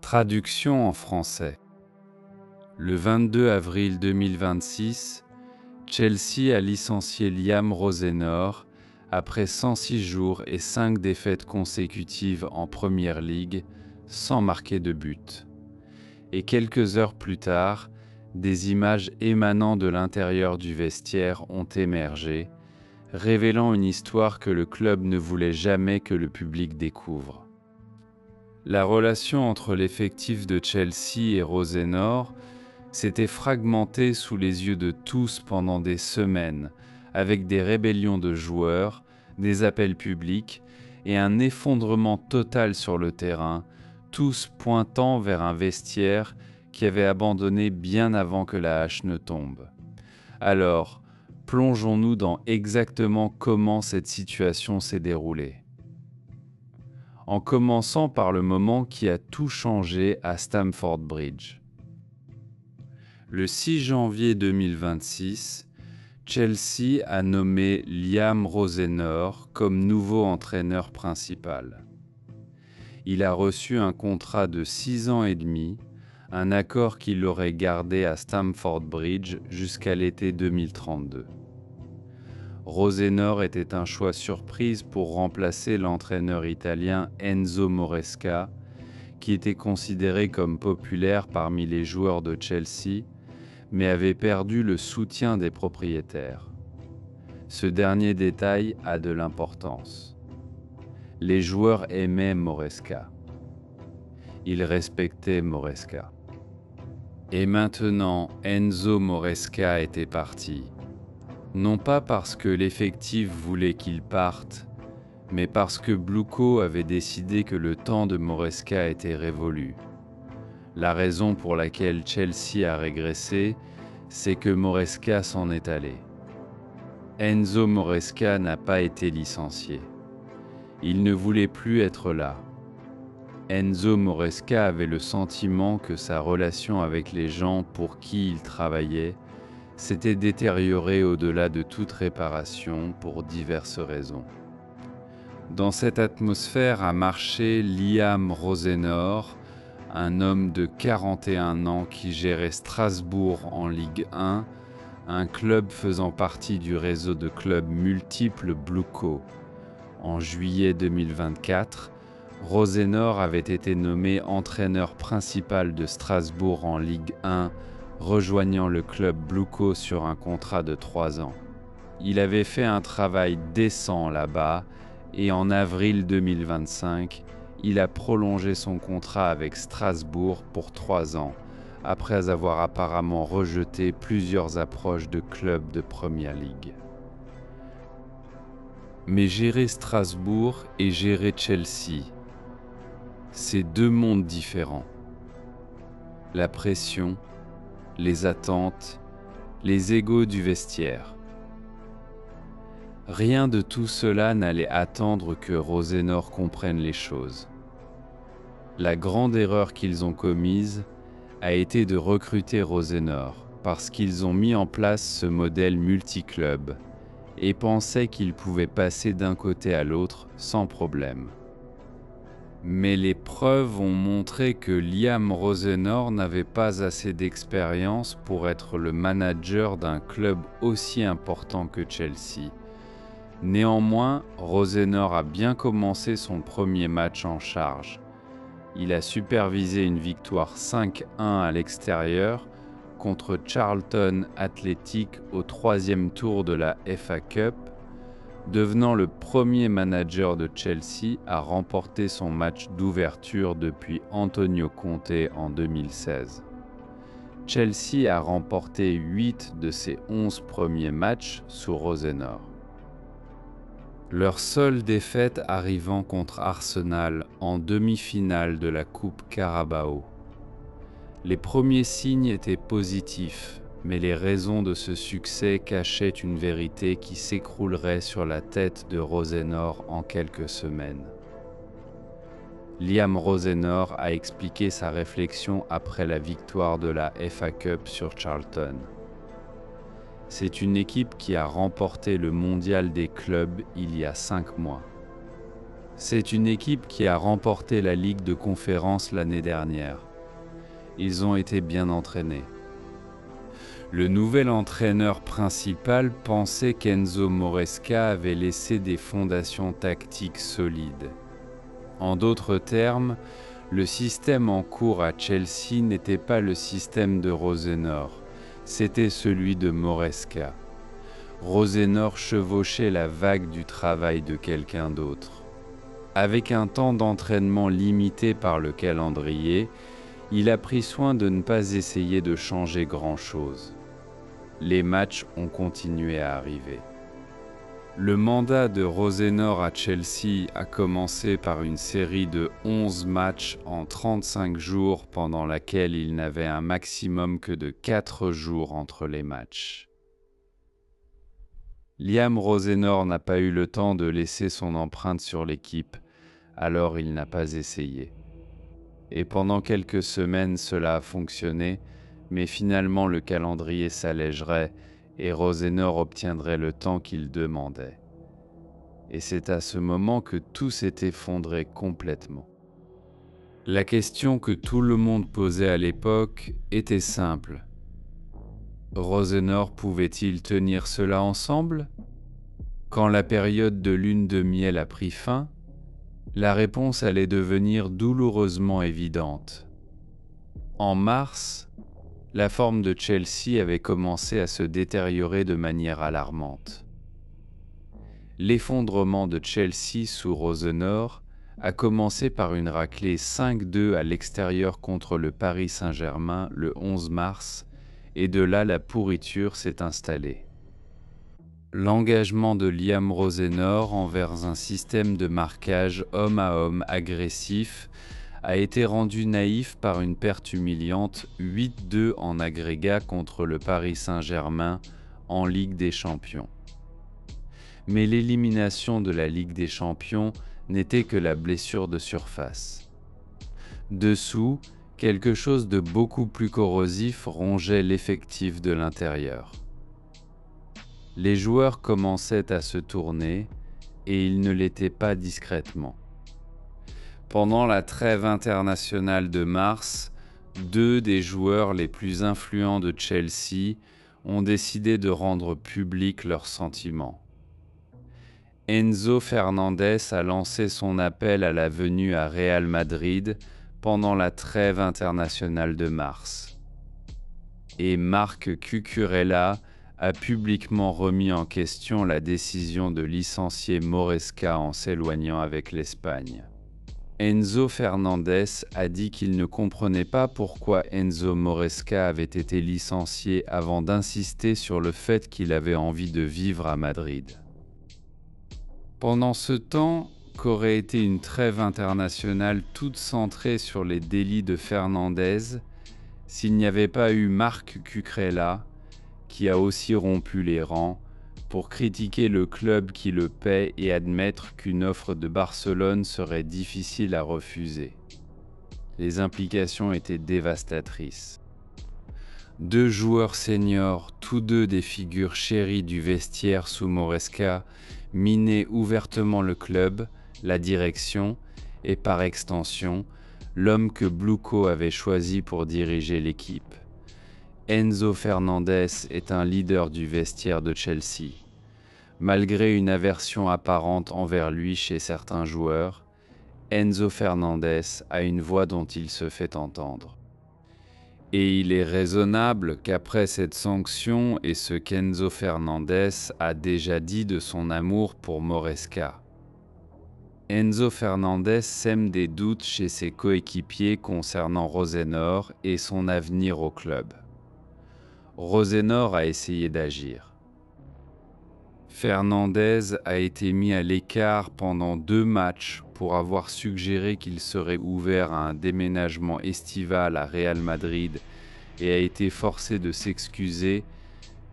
Traduction en français. Le 22 avril 2026, Chelsea a licencié Liam Rozenor après 106 jours et 5 défaites consécutives en Premier League sans marquer de but. Et quelques heures plus tard, des images émanant de l'intérieur du vestiaire ont émergé, révélant une histoire que le club ne voulait jamais que le public découvre. La relation entre l'effectif de Chelsea et Rozenor s'était fragmentée sous les yeux de tous pendant des semaines, avec des rébellions de joueurs, des appels publics et un effondrement total sur le terrain, tous pointant vers un vestiaire qui avait abandonné bien avant que la hache ne tombe. Alors, plongeons-nous dans exactement comment cette situation s'est déroulée. En commençant par le moment qui a tout changé à Stamford Bridge. Le 6 janvier 2026, Chelsea a nommé Liam Rozenor comme nouveau entraîneur principal. Il a reçu un contrat de 6 ans et demi, un accord qui l'aurait gardé à Stamford Bridge jusqu'à l'été 2032. Rozenor était un choix surprise pour remplacer l'entraîneur italien Enzo Moresca, qui était considéré comme populaire parmi les joueurs de Chelsea, mais avait perdu le soutien des propriétaires. Ce dernier détail a de l'importance. Les joueurs aimaient Moresca. Ils respectaient Moresca. Et maintenant, Enzo Moresca était parti. Non pas parce que l'effectif voulait qu'il parte, mais parce que Bluco avait décidé que le temps de Moresca était révolu. La raison pour laquelle Chelsea a régressé, c'est que Moresca s'en est allé. Enzo Moresca n'a pas été licencié. Il ne voulait plus être là. Enzo Moresca avait le sentiment que sa relation avec les gens pour qui il travaillait s'était détériorée au-delà de toute réparation pour diverses raisons. Dans cette atmosphère a marché Liam Rozenor, un homme de 41 ans qui gérait Strasbourg en Ligue 1, un club faisant partie du réseau de clubs multiples Bluco. En juillet 2024, Rozenor avait été nommé entraîneur principal de Strasbourg en Ligue 1, rejoignant le club Bluco sur un contrat de 3 ans. Il avait fait un travail décent là-bas et en avril 2025, il a prolongé son contrat avec Strasbourg pour 3 ans, après avoir apparemment rejeté plusieurs approches de clubs de Premier League. Mais gérer Strasbourg et gérer Chelsea, c'est deux mondes différents. La pression, les attentes, les égos du vestiaire. Rien de tout cela n'allait attendre que Rozenor comprenne les choses. La grande erreur qu'ils ont commise a été de recruter Rozenor parce qu'ils ont mis en place ce modèle multiclub et pensaient qu'ils pouvaient passer d'un côté à l'autre sans problème. Mais les preuves ont montré que Liam Rozenor n'avait pas assez d'expérience pour être le manager d'un club aussi important que Chelsea. Néanmoins, Rozenor a bien commencé son premier match en charge. Il a supervisé une victoire 5-1 à l'extérieur contre Charlton Athletic au 3e tour de la FA Cup, devenant le premier manager de Chelsea à remporter son match d'ouverture depuis Antonio Conte en 2016. Chelsea a remporté 8 de ses 11 premiers matchs sous Rozenor. Leur seule défaite arrivant contre Arsenal en demi-finale de la Coupe Carabao. Les premiers signes étaient positifs, mais les raisons de ce succès cachaient une vérité qui s'écroulerait sur la tête de Rozenor en quelques semaines. Liam Rozenor a expliqué sa réflexion après la victoire de la FA Cup sur Charlton. C'est une équipe qui a remporté le mondial des clubs il y a 5 mois. C'est une équipe qui a remporté la Ligue de Conférence l'année dernière. Ils ont été bien entraînés. Le nouvel entraîneur principal pensait qu'Enzo Moresca avait laissé des fondations tactiques solides. En d'autres termes, le système en cours à Chelsea n'était pas le système de Rosenor, c'était celui de Moresca. Rosenor chevauchait la vague du travail de quelqu'un d'autre. Avec un temps d'entraînement limité par le calendrier, il a pris soin de ne pas essayer de changer grand-chose. Les matchs ont continué à arriver. Le mandat de Rosenor à Chelsea a commencé par une série de 11 matchs en 35 jours pendant laquelle il n'avait un maximum que de 4 jours entre les matchs. Liam Rosenor n'a pas eu le temps de laisser son empreinte sur l'équipe, alors il n'a pas essayé. Et pendant quelques semaines, cela a fonctionné, mais finalement le calendrier s'allégerait et Rosenor obtiendrait le temps qu'il demandait. Et c'est à ce moment que tout s'est effondré complètement. La question que tout le monde posait à l'époque était simple. Rosenor pouvait-il tenir cela ensemble? Quand la période de lune de miel a pris fin, la réponse allait devenir douloureusement évidente. En mars, la forme de Chelsea avait commencé à se détériorer de manière alarmante. L'effondrement de Chelsea sous Rosenor a commencé par une raclée 5-2 à l'extérieur contre le Paris Saint-Germain le 11 mars, et de là la pourriture s'est installée. L'engagement de Liam Rosenor envers un système de marquage homme à homme agressif a été rendu naïf par une perte humiliante 8-2 en agrégat contre le Paris Saint-Germain en Ligue des Champions. Mais l'élimination de la Ligue des Champions n'était que la blessure de surface. Dessous, quelque chose de beaucoup plus corrosif rongeait l'effectif de l'intérieur. Les joueurs commençaient à se tourner, et ils ne l'étaient pas discrètement. Pendant la trêve internationale de mars, 2 des joueurs les plus influents de Chelsea ont décidé de rendre publics leurs sentiments. Enzo Fernandez a lancé son appel à la venue à Real Madrid pendant la trêve internationale de mars. Et Marc Cucurella a publiquement remis en question la décision de licencier Moresca en s'éloignant avec l'Espagne. Enzo Fernandez a dit qu'il ne comprenait pas pourquoi Enzo Moresca avait été licencié avant d'insister sur le fait qu'il avait envie de vivre à Madrid. Pendant ce temps, qu'aurait été une trêve internationale toute centrée sur les délits de Fernandez, s'il n'y avait pas eu Marc Cucurella, qui a aussi rompu les rangs, pour critiquer le club qui le paie et admettre qu'une offre de Barcelone serait difficile à refuser. Les implications étaient dévastatrices. 2 joueurs seniors, tous 2 des figures chéries du vestiaire sous Moresca, minaient ouvertement le club, la direction et par extension, l'homme que Bluco avait choisi pour diriger l'équipe. Enzo Fernandez est un leader du vestiaire de Chelsea. Malgré une aversion apparente envers lui chez certains joueurs, Enzo Fernandez a une voix dont il se fait entendre. Et il est raisonnable qu'après cette sanction et ce qu'Enzo Fernandez a déjà dit de son amour pour Moresca, Enzo Fernandez sème des doutes chez ses coéquipiers concernant Rosenor et son avenir au club. Rosenor a essayé d'agir. Fernandez a été mis à l'écart pendant 2 matchs pour avoir suggéré qu'il serait ouvert à un déménagement estival à Real Madrid et a été forcé de s'excuser,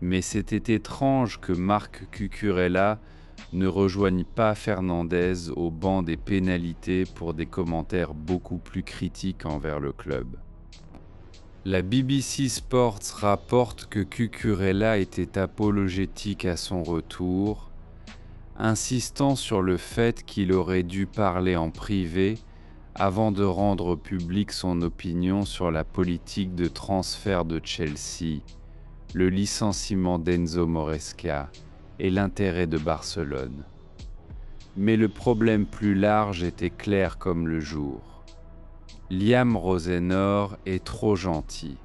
mais c'était étrange que Marc Cucurella ne rejoigne pas Fernandez au banc des pénalités pour des commentaires beaucoup plus critiques envers le club. La BBC Sports rapporte que Cucurella était apologétique à son retour, insistant sur le fait qu'il aurait dû parler en privé avant de rendre publique son opinion sur la politique de transfert de Chelsea, le licenciement d'Enzo Moresca et l'intérêt de Barcelone. Mais le problème plus large était clair comme le jour. Liam Rosenor est trop gentil.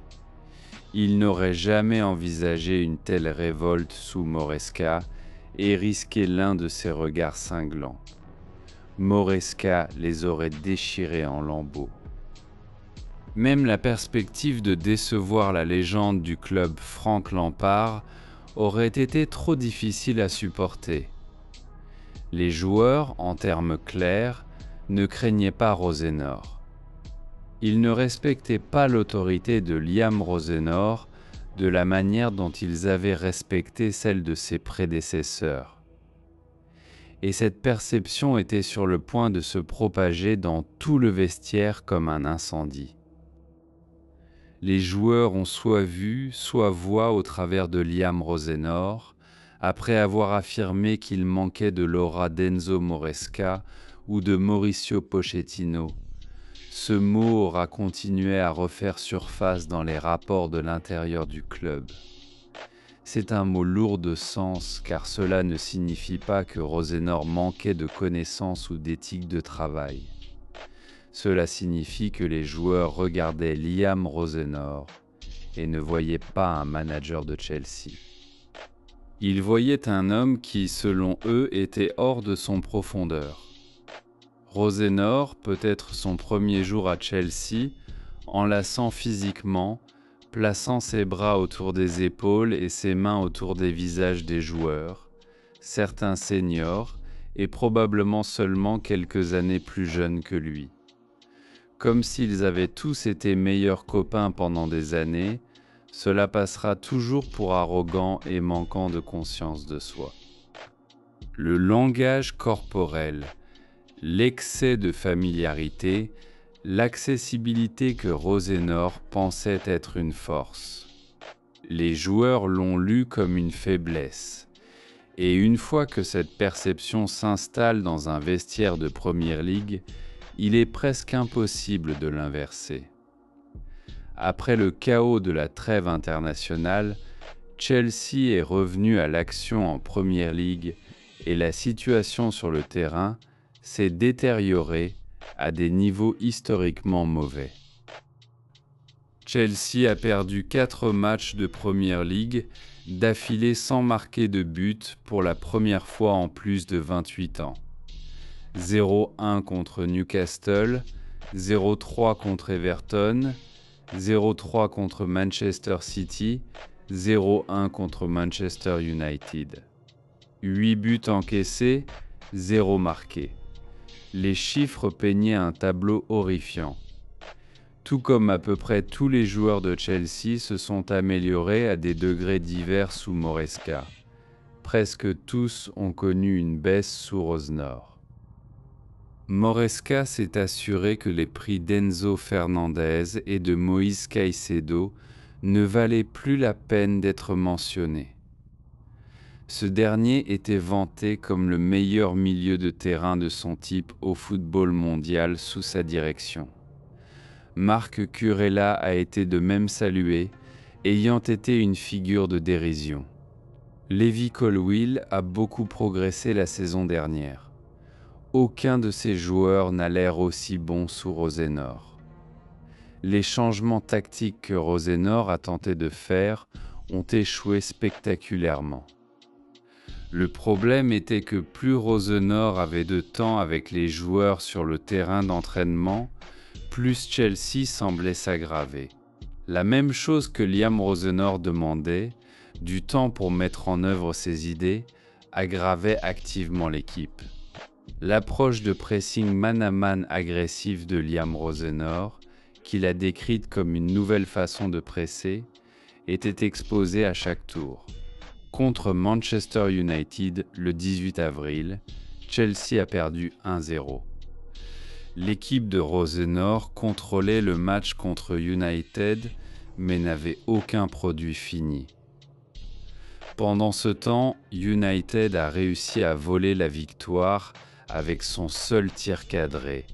Il n'aurait jamais envisagé une telle révolte sous Moresca et risqué l'un de ses regards cinglants. Moresca les aurait déchirés en lambeaux. Même la perspective de décevoir la légende du club Frank Lampard aurait été trop difficile à supporter. Les joueurs, en termes clairs, ne craignaient pas Rosenor. Ils ne respectaient pas l'autorité de Liam Rosenor de la manière dont ils avaient respecté celle de ses prédécesseurs. Et cette perception était sur le point de se propager dans tout le vestiaire comme un incendie. Les joueurs ont soit vu, soit voix au travers de Liam Rosenor, après avoir affirmé qu'il manquait de l'aura d'Enzo Moresca ou de Mauricio Pochettino. Ce mot aura continué à refaire surface dans les rapports de l'intérieur du club. C'est un mot lourd de sens car cela ne signifie pas que Rosenor manquait de connaissances ou d'éthique de travail. Cela signifie que les joueurs regardaient Liam Rosenor et ne voyaient pas un manager de Chelsea. Ils voyaient un homme qui, selon eux, était hors de son profondeur. Rosenor, peut-être son premier jour à Chelsea, enlaçant physiquement, plaçant ses bras autour des épaules et ses mains autour des visages des joueurs, certains seniors et probablement seulement quelques années plus jeunes que lui. Comme s'ils avaient tous été meilleurs copains pendant des années, cela passera toujours pour arrogant et manquant de conscience de soi. Le langage corporel, l'excès de familiarité, l'accessibilité que Rosenor pensait être une force. Les joueurs l'ont lu comme une faiblesse. Et une fois que cette perception s'installe dans un vestiaire de Premier League, il est presque impossible de l'inverser. Après le chaos de la trêve internationale, Chelsea est revenu à l'action en Premier League et la situation sur le terrain s'est détériorée à des niveaux historiquement mauvais. Chelsea a perdu 4 matchs de Premier League d'affilée sans marquer de but pour la première fois en plus de 28 ans. 0-1 contre Newcastle, 0-3 contre Everton, 0-3 contre Manchester City, 0-1 contre Manchester United. 8 buts encaissés, 0 marqués. Les chiffres peignaient un tableau horrifiant. Tout comme à peu près tous les joueurs de Chelsea se sont améliorés à des degrés divers sous Moresca. Presque tous ont connu une baisse sous Rosenor. Moresca s'est assuré que les prix d'Enzo Fernandez et de Moïse Caicedo ne valaient plus la peine d'être mentionnés. Ce dernier était vanté comme le meilleur milieu de terrain de son type au football mondial sous sa direction. Marc Kurela a été de même salué, ayant été une figure de dérision. Levi Colwill a beaucoup progressé la saison dernière. Aucun de ces joueurs n'a l'air aussi bon sous Rosenor. Les changements tactiques que Rosenor a tenté de faire ont échoué spectaculairement. Le problème était que plus Rosenor avait de temps avec les joueurs sur le terrain d'entraînement, plus Chelsea semblait s'aggraver. La même chose que Liam Rosenor demandait, du temps pour mettre en œuvre ses idées, aggravait activement l'équipe. L'approche de pressing man-à-man agressif de Liam Rosenor, qu'il a décrite comme une nouvelle façon de presser, était exposée à chaque tour. Contre Manchester United le 18 avril, Chelsea a perdu 1-0. L'équipe de Rosenor contrôlait le match contre United, mais n'avait aucun produit fini. Pendant ce temps, United a réussi à voler la victoire avec son seul tir cadré.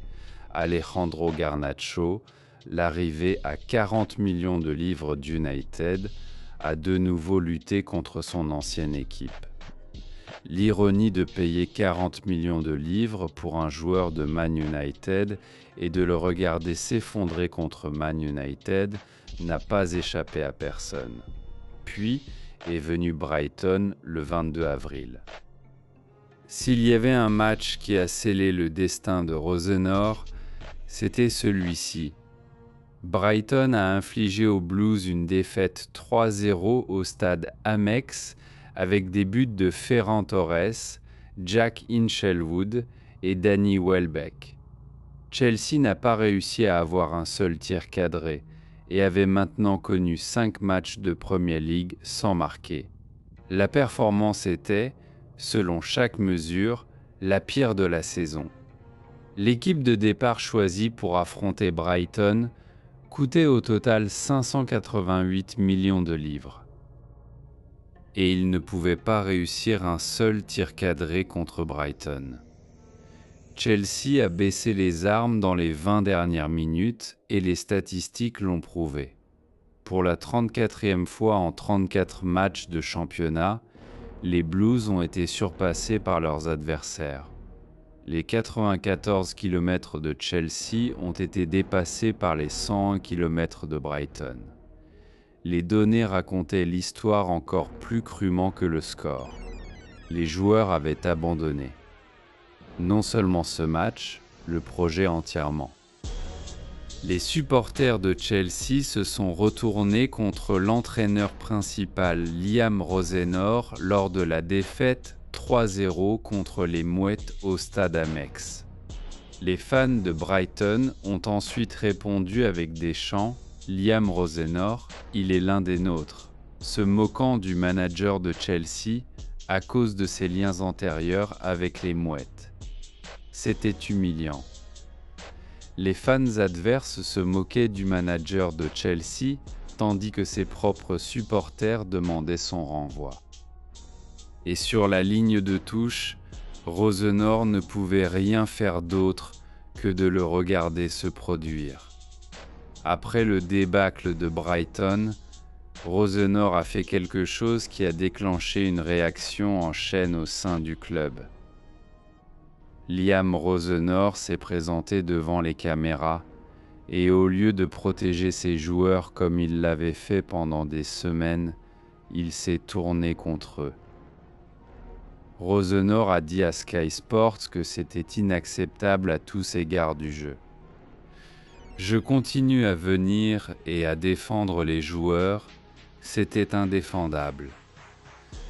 Alejandro Garnacho, l'arrivée à 40 millions de livres d'United, a de nouveau lutté contre son ancienne équipe. L'ironie de payer 40 millions de livres pour un joueur de Man United et de le regarder s'effondrer contre Man United n'a pas échappé à personne. Puis est venu Brighton le 22 avril. S'il y avait un match qui a scellé le destin de Rosenor, c'était celui-ci. Brighton a infligé aux Blues une défaite 3-0 au stade Amex avec des buts de Ferran Torres, Jack Hinchelwood et Danny Welbeck. Chelsea n'a pas réussi à avoir un seul tir cadré et avait maintenant connu 5 matchs de Premier League sans marquer. La performance était, selon chaque mesure, la pire de la saison. L'équipe de départ choisie pour affronter Brighton coûtait au total 588 millions de livres. Et il ne pouvait pas réussir un seul tir cadré contre Brighton. Chelsea a baissé les armes dans les 20 dernières minutes et les statistiques l'ont prouvé. Pour la 34e fois en 34 matchs de championnat, les Blues ont été surpassés par leurs adversaires. Les 94 km de Chelsea ont été dépassés par les 101 km de Brighton. Les données racontaient l'histoire encore plus crûment que le score. Les joueurs avaient abandonné. Non seulement ce match, le projet entièrement. Les supporters de Chelsea se sont retournés contre l'entraîneur principal Liam Rosenor lors de la défaite 3-0 contre les Mouettes au stade Amex. Les fans de Brighton ont ensuite répondu avec des chants « Liam Rosenor, il est l'un des nôtres », se moquant du manager de Chelsea à cause de ses liens antérieurs avec les Mouettes. C'était humiliant. Les fans adverses se moquaient du manager de Chelsea, tandis que ses propres supporters demandaient son renvoi. Et sur la ligne de touche, Rosenor ne pouvait rien faire d'autre que de le regarder se produire. Après le débâcle de Brighton, Rosenor a fait quelque chose qui a déclenché une réaction en chaîne au sein du club. Liam Rosenor s'est présenté devant les caméras et au lieu de protéger ses joueurs comme il l'avait fait pendant des semaines, il s'est tourné contre eux. Rosenor a dit à Sky Sports que c'était inacceptable à tous égards du jeu. Je continue à venir et à défendre les joueurs, c'était indéfendable.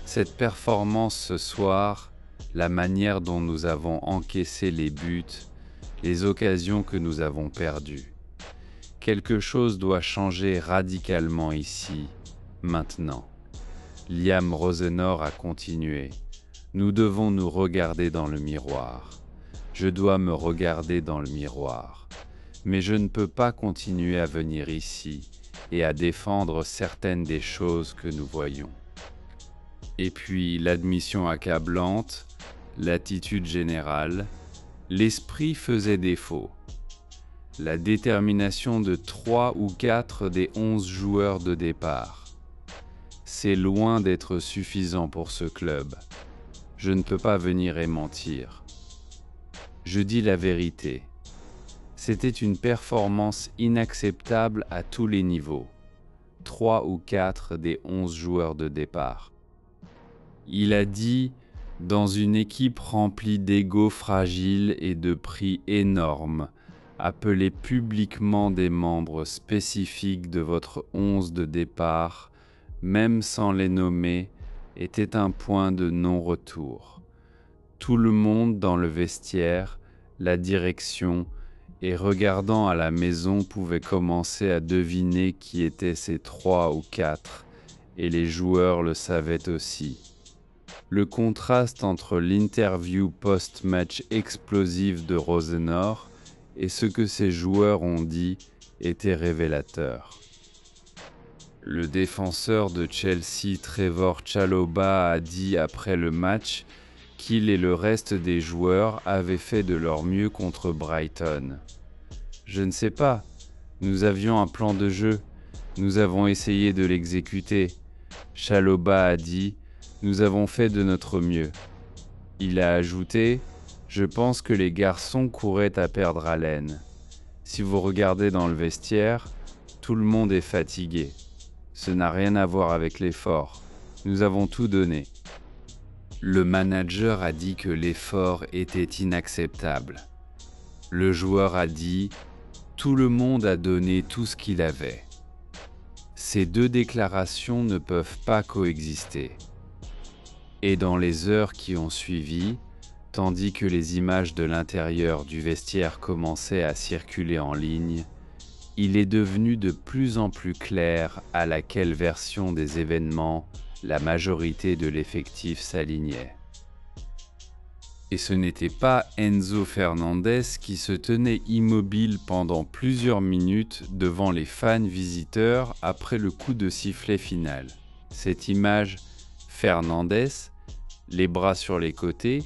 Cette performance ce soir, la manière dont nous avons encaissé les buts, les occasions que nous avons perdues. Quelque chose doit changer radicalement ici, maintenant. Liam Rosenor a continué. Nous devons nous regarder dans le miroir. Je dois me regarder dans le miroir. Mais je ne peux pas continuer à venir ici et à défendre certaines des choses que nous voyons. Et puis l'admission accablante, l'attitude générale, l'esprit faisait défaut. La détermination de 3 ou 4 des 11 joueurs de départ. C'est loin d'être suffisant pour ce club. Je ne peux pas venir et mentir. Je dis la vérité. C'était une performance inacceptable à tous les niveaux. 3 ou 4 des 11 joueurs de départ. Il a dit, dans une équipe remplie d'égos fragiles et de prix énormes, appelez publiquement des membres spécifiques de votre 11 de départ, même sans les nommer, était un point de non-retour. Tout le monde dans le vestiaire, la direction et regardant à la maison pouvait commencer à deviner qui étaient ces 3 ou 4, et les joueurs le savaient aussi. Le contraste entre l'interview post-match explosive de Rosenor et ce que ses joueurs ont dit était révélateur. Le défenseur de Chelsea, Trevoh Chalobah, a dit après le match qu'il et le reste des joueurs avaient fait de leur mieux contre Brighton. « Je ne sais pas, nous avions un plan de jeu, nous avons essayé de l'exécuter. » Chalobah a dit « Nous avons fait de notre mieux. » Il a ajouté « Je pense que les garçons couraient à perdre haleine. Si vous regardez dans le vestiaire, tout le monde est fatigué. Ce n'a rien à voir avec l'effort. Nous avons tout donné. » Le manager a dit que l'effort était inacceptable. Le joueur a dit « Tout le monde a donné tout ce qu'il avait. » Ces deux déclarations ne peuvent pas coexister. Et dans les heures qui ont suivi, tandis que les images de l'intérieur du vestiaire commençaient à circuler en ligne, il est devenu de plus en plus clair à laquelle version des événements la majorité de l'effectif s'alignait. Et ce n'était pas Enzo Fernandez qui se tenait immobile pendant plusieurs minutes devant les fans visiteurs après le coup de sifflet final. Cette image, Fernandez, les bras sur les côtés,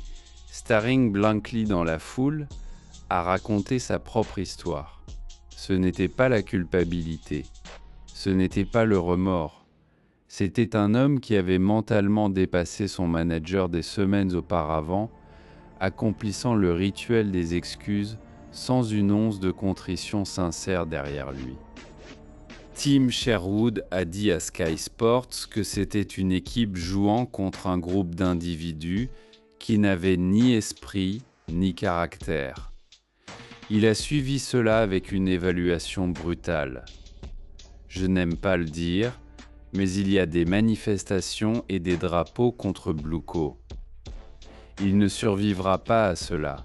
staring blankly dans la foule, a raconté sa propre histoire. Ce n'était pas la culpabilité, ce n'était pas le remords. C'était un homme qui avait mentalement dépassé son manager des semaines auparavant, accomplissant le rituel des excuses sans une once de contrition sincère derrière lui. Tim Sherwood a dit à Sky Sports que c'était une équipe jouant contre un groupe d'individus qui n'avaient ni esprit ni caractère. Il a suivi cela avec une évaluation brutale. Je n'aime pas le dire, mais il y a des manifestations et des drapeaux contre Bluco. Il ne survivra pas à cela.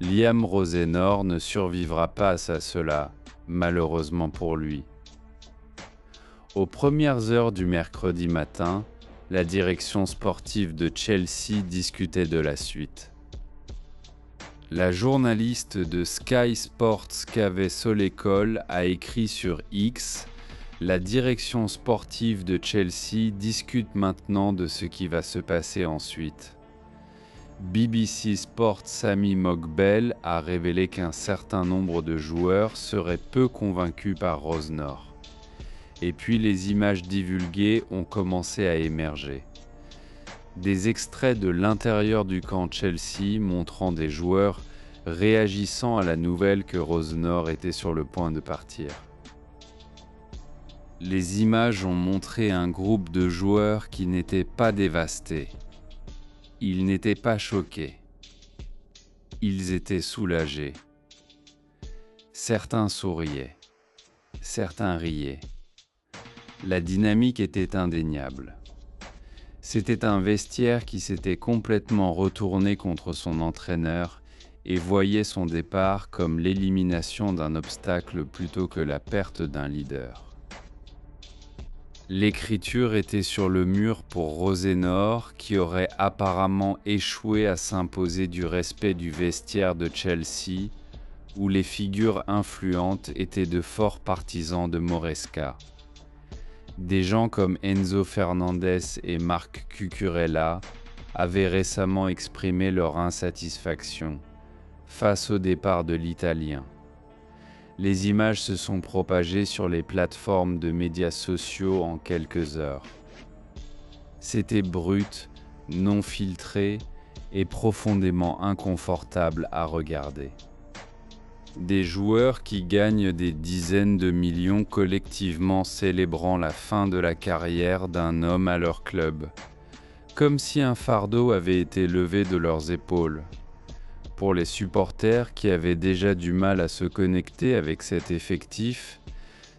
Liam Rosenor ne survivra pas à cela, malheureusement pour lui. Aux premières heures du mercredi matin, la direction sportive de Chelsea discutait de la suite. La journaliste de Sky Sports Kaveh Solekol a écrit sur X « La direction sportive de Chelsea discute maintenant de ce qui va se passer ensuite. » BBC Sport Sami Mokbel a révélé qu'un certain nombre de joueurs seraient peu convaincus par Rosenor. Et puis les images divulguées ont commencé à émerger. Des extraits de l'intérieur du camp Chelsea montrant des joueurs réagissant à la nouvelle que Rosenor était sur le point de partir. Les images ont montré un groupe de joueurs qui n'étaient pas dévastés. Ils n'étaient pas choqués. Ils étaient soulagés. Certains souriaient. Certains riaient. La dynamique était indéniable. C'était un vestiaire qui s'était complètement retourné contre son entraîneur et voyait son départ comme l'élimination d'un obstacle plutôt que la perte d'un leader. L'écriture était sur le mur pour Rosenor, qui aurait apparemment échoué à s'imposer du respect du vestiaire de Chelsea, où les figures influentes étaient de forts partisans de Maresca. Des gens comme Enzo Fernandez et Marc Cucurella avaient récemment exprimé leur insatisfaction face au départ de l'Italien. Les images se sont propagées sur les plateformes de médias sociaux en quelques heures. C'était brut, non filtré et profondément inconfortable à regarder. Des joueurs qui gagnent des dizaines de millions collectivement célébrant la fin de la carrière d'un homme à leur club, comme si un fardeau avait été levé de leurs épaules. Pour les supporters qui avaient déjà du mal à se connecter avec cet effectif,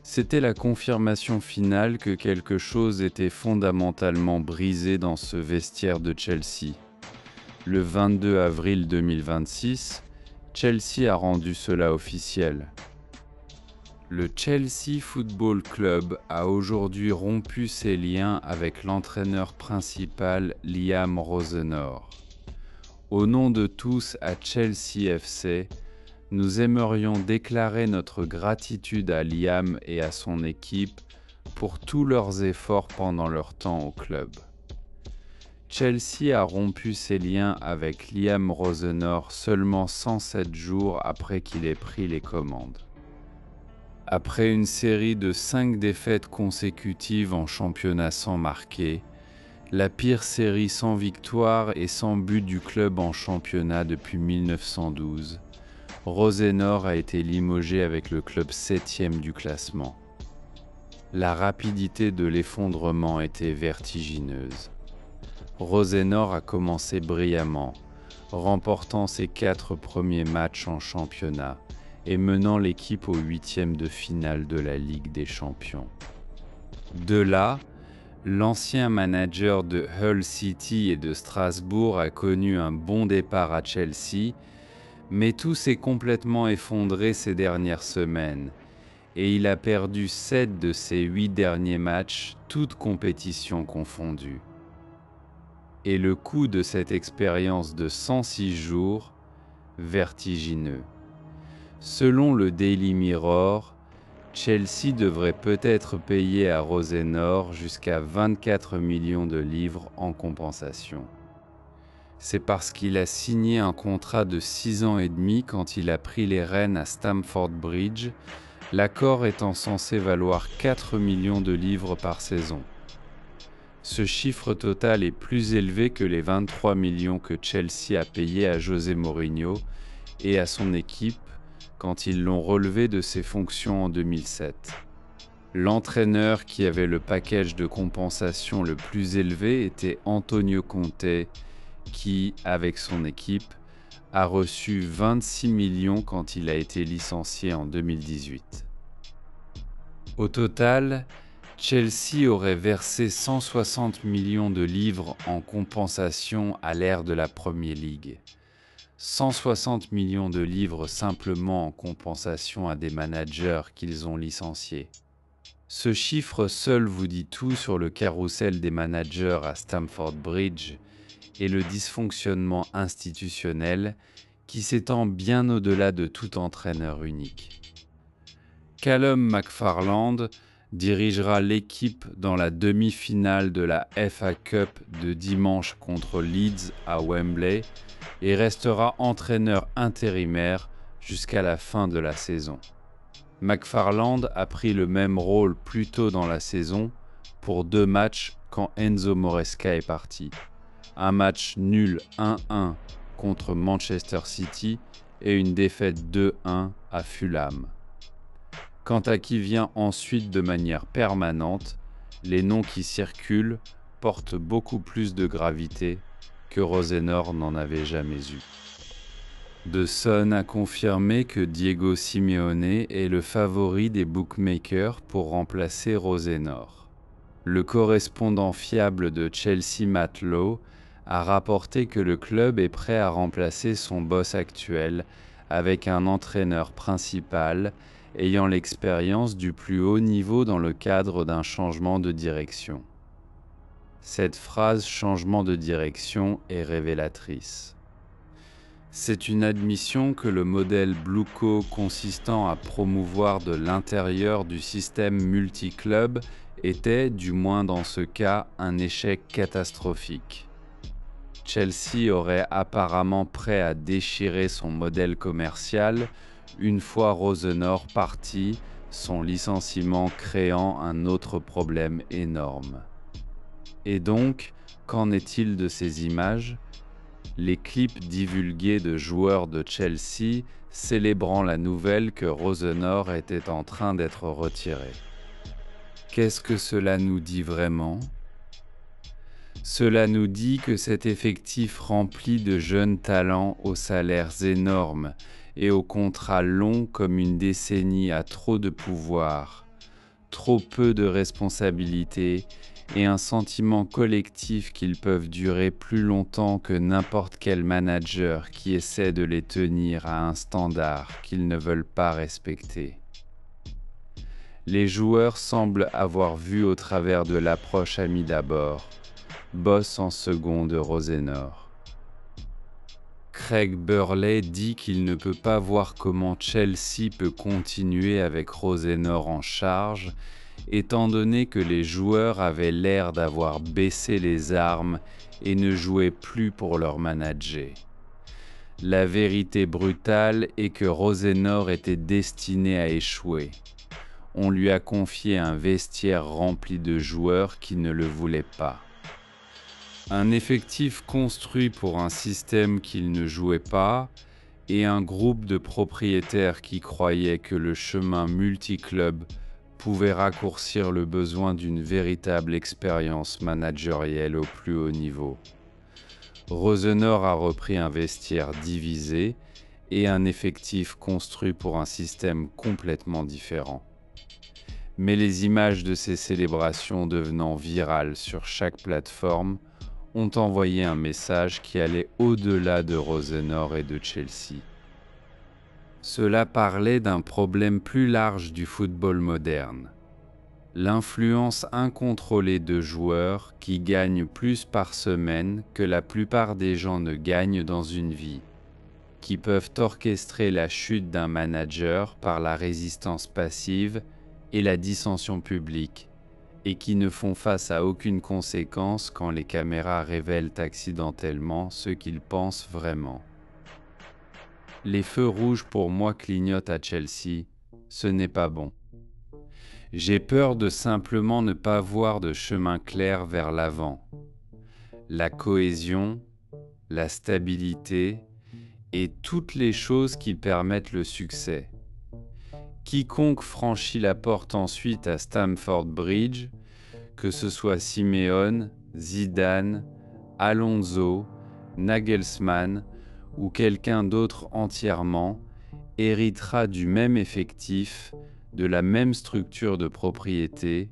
c'était la confirmation finale que quelque chose était fondamentalement brisé dans ce vestiaire de Chelsea. Le 22 avril 2026, Chelsea a rendu cela officiel. Le Chelsea Football Club a aujourd'hui rompu ses liens avec l'entraîneur principal Liam Rosenor. Au nom de tous à Chelsea FC, nous aimerions déclarer notre gratitude à Liam et à son équipe pour tous leurs efforts pendant leur temps au club. Chelsea a rompu ses liens avec Liam Rosenor seulement 107 jours après qu'il ait pris les commandes. Après une série de 5 défaites consécutives en championnat sans marquer, la pire série sans victoire et sans but du club en championnat depuis 1912, Rosenor a été limogé avec le club 7e du classement. La rapidité de l'effondrement était vertigineuse. Rosenor a commencé brillamment, remportant ses 4 premiers matchs en championnat et menant l'équipe au 8e de finale de la Ligue des Champions. De là, l'ancien manager de Hull City et de Strasbourg a connu un bon départ à Chelsea, mais tout s'est complètement effondré ces dernières semaines et il a perdu 7 de ses 8 derniers matchs, toutes compétitions confondues. Et le coût de cette expérience de 106 jours, vertigineux. Selon le Daily Mirror, Chelsea devrait peut-être payer à Rosenor jusqu'à 24 millions de livres en compensation. C'est parce qu'il a signé un contrat de 6 ans et demi quand il a pris les rênes à Stamford Bridge, l'accord étant censé valoir 4 millions de livres par saison. Ce chiffre total est plus élevé que les 23 millions que Chelsea a payé à José Mourinho et à son équipe quand ils l'ont relevé de ses fonctions en 2007. L'entraîneur qui avait le package de compensation le plus élevé était Antonio Conte, qui, avec son équipe, a reçu 26 millions quand il a été licencié en 2018. Au total, Chelsea aurait versé 160 millions de livres en compensation à l'ère de la Premier League. 160 millions de livres simplement en compensation à des managers qu'ils ont licenciés. Ce chiffre seul vous dit tout sur le carrousel des managers à Stamford Bridge et le dysfonctionnement institutionnel qui s'étend bien au-delà de tout entraîneur unique. Callum McFarland dirigera l'équipe dans la demi-finale de la FA Cup de dimanche contre Leeds à Wembley et restera entraîneur intérimaire jusqu'à la fin de la saison. McFarland a pris le même rôle plus tôt dans la saison pour 2 matchs quand Enzo Moresca est parti. Un match nul 1-1 contre Manchester City et une défaite 2-1 à Fulham. Quant à qui vient ensuite de manière permanente, les noms qui circulent portent beaucoup plus de gravité que Rosenor n'en avait jamais eu. The Sun a confirmé que Diego Simeone est le favori des bookmakers pour remplacer Rosenor. Le correspondant fiable de Chelsea, Matt Lowe, a rapporté que le club est prêt à remplacer son boss actuel avec un entraîneur principal ayant l'expérience du plus haut niveau dans le cadre d'un changement de direction. Cette phrase « changement de direction » est révélatrice. C'est une admission que le modèle Blueco consistant à promouvoir de l'intérieur du système multi-club était, du moins dans ce cas, un échec catastrophique. Chelsea aurait apparemment prêt à déchirer son modèle commercial une fois Rosenor parti, son licenciement créant un autre problème énorme. Et donc, qu'en est-il de ces images ? Les clips divulgués de joueurs de Chelsea célébrant la nouvelle que Rosenor était en train d'être retiré. Qu'est-ce que cela nous dit vraiment ? Cela nous dit que cet effectif rempli de jeunes talents aux salaires énormes et aux contrats longs comme une décennie a trop de pouvoir, trop peu de responsabilités et un sentiment collectif qu'ils peuvent durer plus longtemps que n'importe quel manager qui essaie de les tenir à un standard qu'ils ne veulent pas respecter. Les joueurs semblent avoir vu au travers de l'approche ami d'abord, boss en second de Rosenor. Craig Burley dit qu'il ne peut pas voir comment Chelsea peut continuer avec Rosenor en charge étant donné que les joueurs avaient l'air d'avoir baissé les armes et ne jouaient plus pour leur manager. La vérité brutale est que Rosenor était destiné à échouer. On lui a confié un vestiaire rempli de joueurs qui ne le voulaient pas. Un effectif construit pour un système qu'il ne jouait pas, et un groupe de propriétaires qui croyaient que le chemin multiclub pouvait raccourcir le besoin d'une véritable expérience managérielle au plus haut niveau. Rosenor a repris un vestiaire divisé et un effectif construit pour un système complètement différent. Mais les images de ces célébrations devenant virales sur chaque plateforme ont envoyé un message qui allait au-delà de Rosenor et de Chelsea. Cela parlait d'un problème plus large du football moderne. L'influence incontrôlée de joueurs qui gagnent plus par semaine que la plupart des gens ne gagnent dans une vie, qui peuvent orchestrer la chute d'un manager par la résistance passive et la dissension publique, et qui ne font face à aucune conséquence quand les caméras révèlent accidentellement ce qu'ils pensent vraiment. Les feux rouges pour moi clignotent à Chelsea, ce n'est pas bon. J'ai peur de simplement ne pas voir de chemin clair vers l'avant. La cohésion, la stabilité et toutes les choses qui permettent le succès. Quiconque franchit la porte ensuite à Stamford Bridge, que ce soit Simeone, Zidane, Alonso, Nagelsmann ou quelqu'un d'autre entièrement, héritera du même effectif, de la même structure de propriété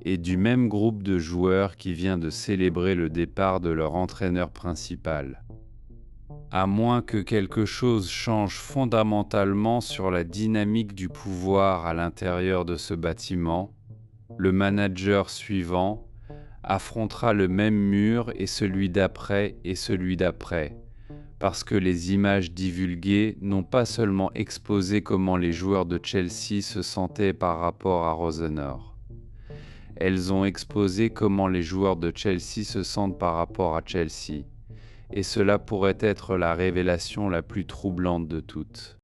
et du même groupe de joueurs qui vient de célébrer le départ de leur entraîneur principal. À moins que quelque chose change fondamentalement sur la dynamique du pouvoir à l'intérieur de ce bâtiment, le manager suivant affrontera le même mur et celui d'après et celui d'après, parce que les images divulguées n'ont pas seulement exposé comment les joueurs de Chelsea se sentaient par rapport à Rosenor. Elles ont exposé comment les joueurs de Chelsea se sentent par rapport à Chelsea. Et cela pourrait être la révélation la plus troublante de toutes.